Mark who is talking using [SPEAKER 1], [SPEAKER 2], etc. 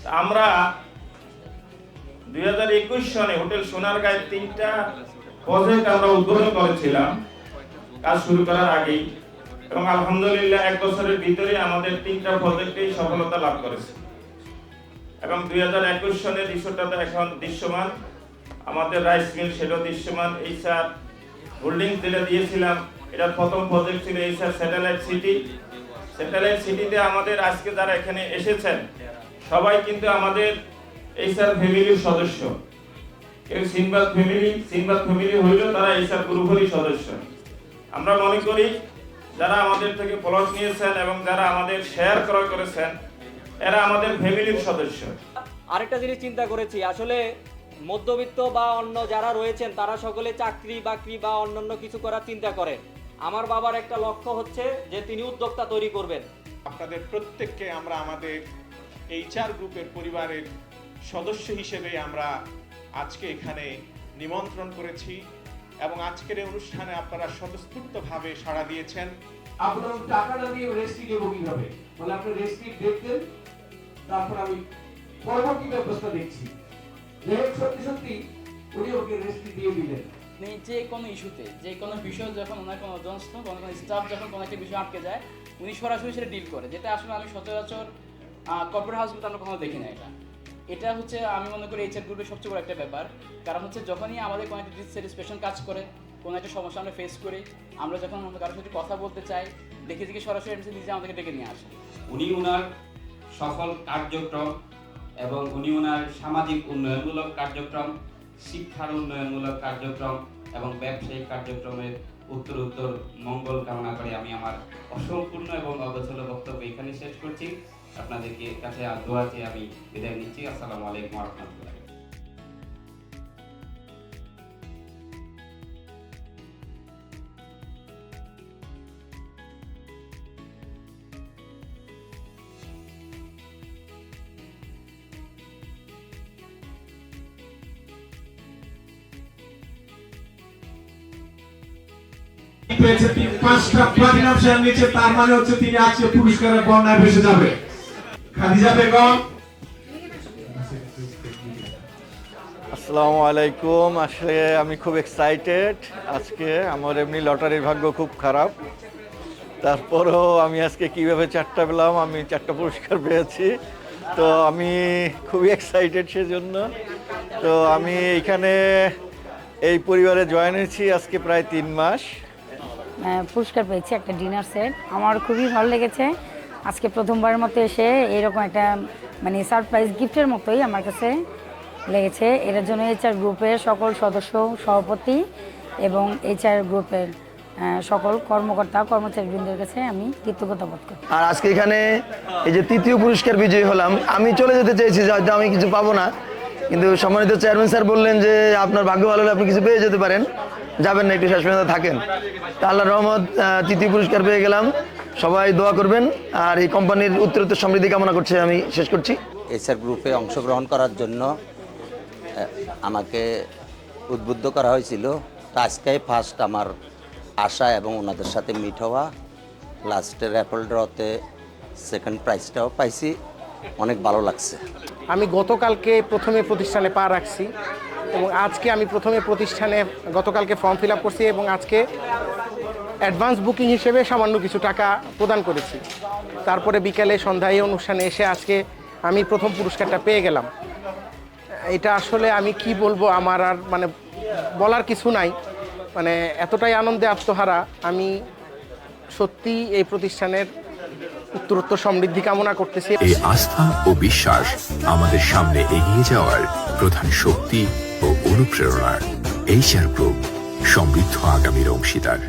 [SPEAKER 1] আমরা 2021 সনে হোটেল সোনারগাঁয়ে 3টা প্রজেক্ট আমরা উদ্বোধন করেছিলাম কাজ শুরু করার আগেই, এবং আলহামদুলিল্লাহ 1 বছরের ভিতরে আমাদের 3টা প্রজেক্টেই সফলতা লাভ করেছে। এবং 2021 সনের দৃশ্যটা এখন দৃশ্যমান, আমাদের রাইস মিল সেটাও দৃশ্যমান। এইচআর হোল্ডিংস যেটা দিয়েছিলাম, এটার প্রথম প্রজেক্ট ছিল এইচআর স্যাটেলাইট সিটি। স্যাটেলাইট সিটিতে আমাদের আজকে যারা এখানে এসেছেন সবাই কিন্তু আমাদের এইচআর ফ্যামিলির সদস্য। কেউ সিনবাদ ফ্যামিলি হইলেও তারা এইচআর গ্রুপেরই সদস্য। আমরা মনে করি যারা আমাদের থেকে প্লট নিয়েছেন এবং যারা আমাদের শেয়ার ক্রয় করেছেন এরা আমাদের ফ্যামিলির সদস্য।
[SPEAKER 2] আরেকটা জিনিস চিন্তা করেছি, আসলে মধ্যবিত্ত বা অন্য যারা রয়েছেন তারা সকলে চাকরি বাকরি বা অন্যান্য কিছু করার চিন্তা করেন। আমার বাবার একটা লক্ষ্য হচ্ছে যে তিনি উদ্যোক্তা তৈরি করবেন।
[SPEAKER 3] আপনাদের প্রত্যেককে আমরা আমাদের এইচআর গ্রুপের পরিবারের সদস্য হিসেবে আমরা আজকে এখানে নিমন্ত্রণ করেছি এবং আজকের এই অনুষ্ঠানে আপনারা স্বতঃস্ফূর্তভাবে সাড়া দিয়েছেন।
[SPEAKER 4] আপনার টাকাটা দিয়ে রেস্ট্রি দেব কিভাবে, মানে আপনি রেস্ট্রি দেখতেন, তারপর আমি পরবর্তী ব্যবস্থা দেখছি। সত্যি উনি ওকে রেস্ট্রি দিয়ে দিলেন।
[SPEAKER 5] যে কোনো ইস্যুতে যে কোনো বিষয় যখন ওনার কোনো অধীনস্থ কোনো স্টাফ যখন কোনো একটা বিষয় আটকে যায় উনি সরাসরি সেটা ডিল করে, যেটা আসলে আমি সচরাচর কর্পোরেট হাউসগুলো আমরা কখনো দেখি না। এটা হচ্ছে আমি মনে করি এইচআর গ্রুপের সবচেয়ে বড় একটা ব্যাপার। কারণ হচ্ছে যখনই আমাদের কোনো একটা ডিসস্যাটিসফ্যাকশন কাজ করে, কোনো একটা সমস্যা আমরা ফেস করি, আমরা যখন কারোর সাথে কথা বলতে চাই দেখে সরাসরি নিজে আমাদেরকে ডেকে নিয়ে আসে।
[SPEAKER 6] উনি ওনার সফল কার্যক্রম এবং উনি ওনার সামাজিক উন্নয়নমূলক কার্যক্রম, শিক্ষার উন্নয়নমূলক কার্যক্রম এবং ব্যবসায়িক কার্যক্রমের উত্তর মঙ্গল কামনা করে আমি আমার অসম্পূর্ণ এবং অগোছল বক্তব্য এখানে শেষ করছি। আপনাদেরকে কাছে দোয়া চেয়ে আমি বিদায় নিচ্ছি। আসসালামু আলাইকুম ওয়া রাহমাতুল্লাহ।
[SPEAKER 4] পেয়েছে 5টা প্লাটিনাম শেয়ার নিচে, তার মানে হচ্ছে তিনি আজকে পুরস্কারের বন্যায় ভেসে যাবে। খাদিজা বেগম।
[SPEAKER 7] আসসালামু আলাইকুম। আসলে আমি খুব এক্সাইটেড আজকে। আমার এমনি লটারির ভাগ্য খুব খারাপ, তারপরেও আমি আজকে কিভাবে 4টা পেলাম, আমি 4টা পুরস্কার পেয়েছি, তো আমি খুবই এক্সাইটেড সেজন্য। তো আমি এখানে এই পরিবারে জয়েন হয়েছি আজকে প্রায় 3 মাস।
[SPEAKER 8] পুরস্কার পেয়েছি একটা ডিনার সেট, আমার খুবই ভালো লেগেছে। আজকে প্রথমবারের মতো এসে এরকম একটা মানে সারপ্রাইজ গিফটের মতোই আমার কাছে লেগেছে। এর জন্য এইচআর গ্রুপের সকল সদস্য, সভাপতি এবং এইচআর গ্রুপের সকল কর্মকর্তা কর্মচারীবৃন্দের কাছে আমি কৃতজ্ঞতা বোধ করি।
[SPEAKER 9] আর আজকে এখানে এই যে 3য় পুরস্কার বিজয়ী হলাম, আমি চলে যেতে চেয়েছি যে হয়তো আমি কিছু পাবো না, কিন্তু সম্মানিত চেয়ারম্যান স্যার বললেন যে আপনার ভাগ্য ভালো হলে আপনি কিছু পেয়ে যেতে পারেন, যাবেন না, একটু শেষ পর্যন্ত থাকেন। তা আল্লাহর রহমত 3য় পুরস্কার পেয়ে গেলাম। সবাই দোয়া করবেন আর এই কোম্পানির উত্তরোত্তর সমৃদ্ধি কামনা করছে। আমি শেষ করছি।
[SPEAKER 10] এইচআর গ্রুপে অংশগ্রহণ করার জন্য আমাকে উদ্বুদ্ধ করা হয়েছিল। তো আজকে ফার্স্ট আমার আসা এবং ওনাদের সাথে মিট হওয়া। লাস্টের অ্যাপল ড্রতে সেকেন্ড প্রাইজটাও পাইছি, অনেক ভালো লাগছে।
[SPEAKER 11] আমি গতকালকে প্রথমে প্রতিষ্ঠানে পা রাখছি এবং আজকে আমি প্রথমে প্রতিষ্ঠানে গতকালকে ফর্ম ফিল আপ করছি এবং আজকে অ্যাডভান্স বুকিং হিসেবে সামান্য কিছু টাকা প্রদান করেছি। তারপরে বিকেলে সন্ধ্যায় অনুষ্ঠানে এসে আজকে আমি প্রথম পুরস্কারটা পেয়ে গেলাম। এটা আসলে আমি কি বলবো, আমার আর মানে বলার কিছু নাই, মানে এতটাই আনন্দে আত্মহারা। আমি সত্যি এই প্রতিষ্ঠানের উত্তরোত্তর সমৃদ্ধি কামনা করতেছি।
[SPEAKER 12] এই আস্থা ও বিশ্বাস আমাদের সামনে এগিয়ে যাওয়ার প্রধান শক্তি ও অনুপ্রেরণা। এইচআর গ্রুপ, সমৃদ্ধ আগামীর অংশীদার।